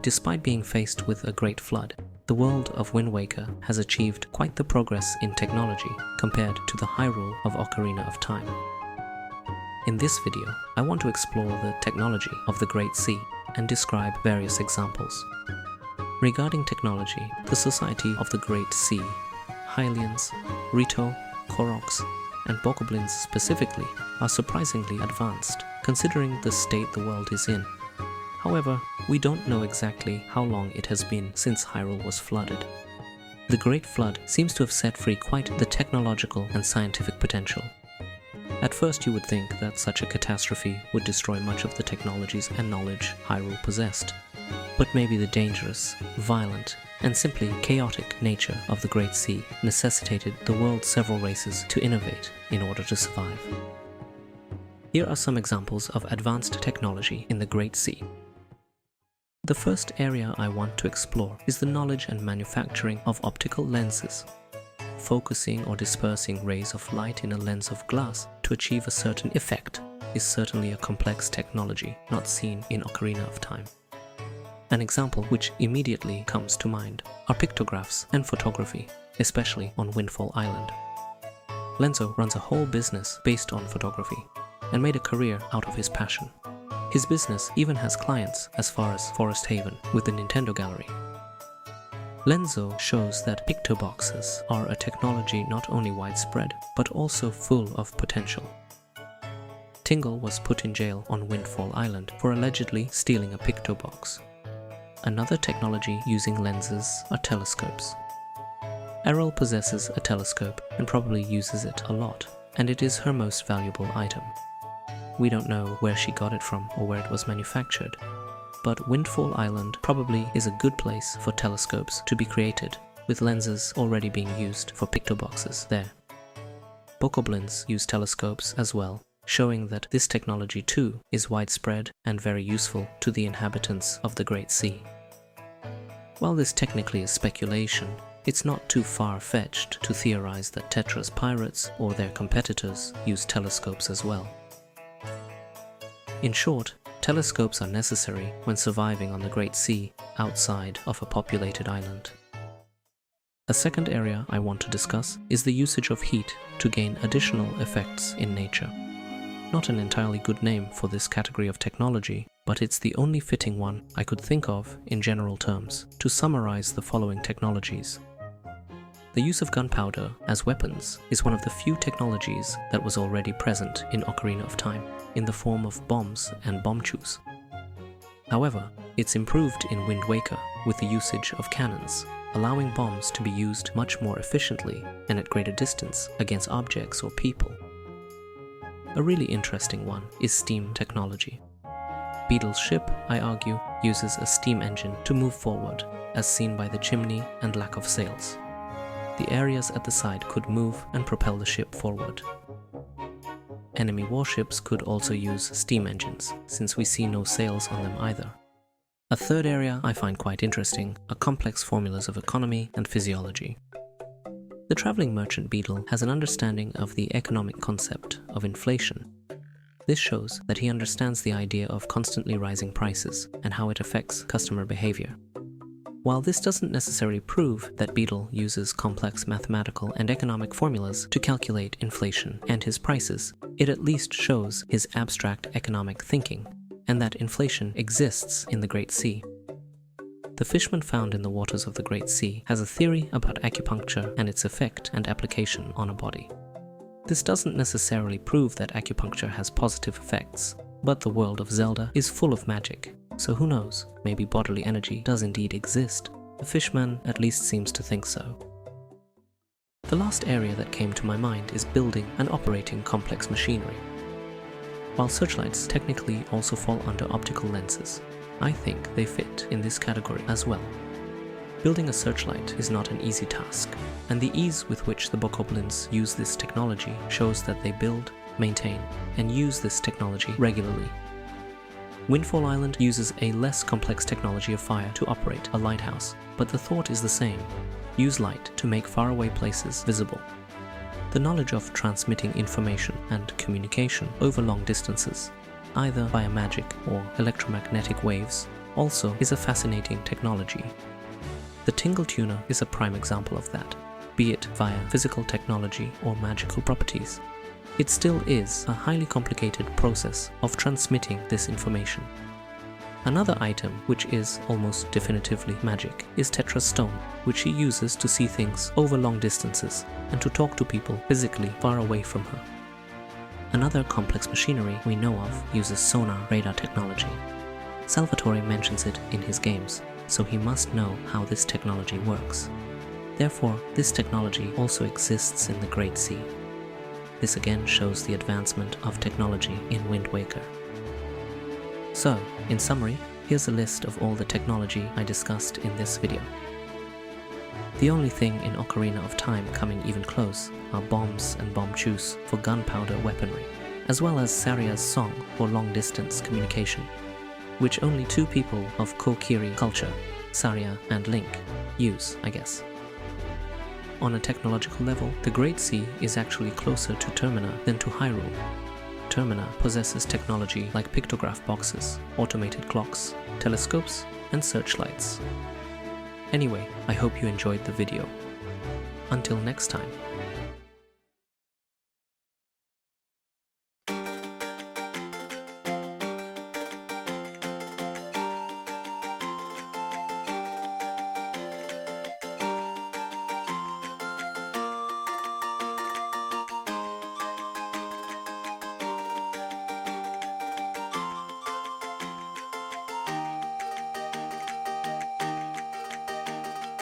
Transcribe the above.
Despite being faced with a great flood, the world of Wind Waker has achieved quite the progress in technology compared to the Hyrule of Ocarina of Time. In this video, I want to explore the technology of the Great Sea and describe various examples. Regarding technology, the Society of the Great Sea, Hylians, Rito, Koroks, and Bokoblins specifically are surprisingly advanced, considering the state the world is in. However, we don't know exactly how long it has been since Hyrule was flooded. The Great Flood seems to have set free quite the technological and scientific potential. At first you would think that such a catastrophe would destroy much of the technologies and knowledge Hyrule possessed. But maybe the dangerous, violent, and simply chaotic nature of the Great Sea necessitated the world's several races to innovate in order to survive. Here are some examples of advanced technology in the Great Sea. The first area I want to explore is the knowledge and manufacturing of optical lenses. Focusing or dispersing rays of light in a lens of glass to achieve a certain effect is certainly a complex technology not seen in Ocarina of Time. An example which immediately comes to mind are pictographs and photography, especially on Windfall Island. Lenzo runs a whole business based on photography and made a career out of his passion. His business even has clients as far as Forest Haven with the Nintendo Gallery. Lenzo shows that Picto-Boxes are a technology not only widespread, but also full of potential. Tingle was put in jail on Windfall Island for allegedly stealing a Picto-Box. Another technology using lenses are telescopes. Errol possesses a telescope and probably uses it a lot, and it is her most valuable item. We don't know where she got it from or where it was manufactured, but Windfall Island probably is a good place for telescopes to be created, with lenses already being used for Picto-Boxes there. Bokoblins use telescopes as well, showing that this technology too is widespread and very useful to the inhabitants of the Great Sea. While this technically is speculation, it's not too far-fetched to theorize that Tetra's pirates or their competitors use telescopes as well. In short, telescopes are necessary when surviving on the Great Sea outside of a populated island. A second area I want to discuss is the usage of heat to gain additional effects in nature. Not an entirely good name for this category of technology, but it's the only fitting one I could think of in general terms to summarize the following technologies. The use of gunpowder as weapons is one of the few technologies that was already present in Ocarina of Time in the form of bombs and bomb chews. However, it's improved in Wind Waker with the usage of cannons, allowing bombs to be used much more efficiently and at greater distance against objects or people. A really interesting one is steam technology. Beetle's ship, I argue, uses a steam engine to move forward, as seen by the chimney and lack of sails. The areas at the side could move and propel the ship forward. Enemy warships could also use steam engines, since we see no sails on them either. A third area I find quite interesting are complex formulas of economy and physiology. The traveling merchant Beetle has an understanding of the economic concept of inflation. This shows that he understands the idea of constantly rising prices and how it affects customer behavior. While this doesn't necessarily prove that Beetle uses complex mathematical and economic formulas to calculate inflation and his prices, it at least shows his abstract economic thinking, and that inflation exists in the Great Sea. The fishman found in the waters of the Great Sea has a theory about acupuncture and its effect and application on a body. This doesn't necessarily prove that acupuncture has positive effects, but the world of Zelda is full of magic. So who knows, maybe bodily energy does indeed exist. The fishman at least seems to think so. The last area that came to my mind is building and operating complex machinery. While searchlights technically also fall under optical lenses, I think they fit in this category as well. Building a searchlight is not an easy task, and the ease with which the Bokoblins use this technology shows that they build, maintain, and use this technology regularly. Windfall Island uses a less complex technology of fire to operate a lighthouse, but the thought is the same: use light to make faraway places visible. The knowledge of transmitting information and communication over long distances, either via magic or electromagnetic waves, also is a fascinating technology. The Tingle Tuner is a prime example of that, be it via physical technology or magical properties. It still is a highly complicated process of transmitting this information. Another item which is almost definitively magic is Tetra's stone, which she uses to see things over long distances and to talk to people physically far away from her. Another complex machinery we know of uses Sonar Radar technology. Salvatore mentions it in his games, so he must know how this technology works. Therefore, this technology also exists in the Great Sea. This again shows the advancement of technology in Wind Waker. So, in summary, here's a list of all the technology I discussed in this video. The only thing in Ocarina of Time coming even close are bombs and bomb juice for gunpowder weaponry, as well as Saria's song for long-distance communication, which only two people of Kokiri culture, Saria and Link, use, I guess. On a technological level, the Great Sea is actually closer to Termina than to Hyrule. Termina possesses technology like pictograph boxes, automated clocks, telescopes, and searchlights. Anyway, I hope you enjoyed the video. Until next time.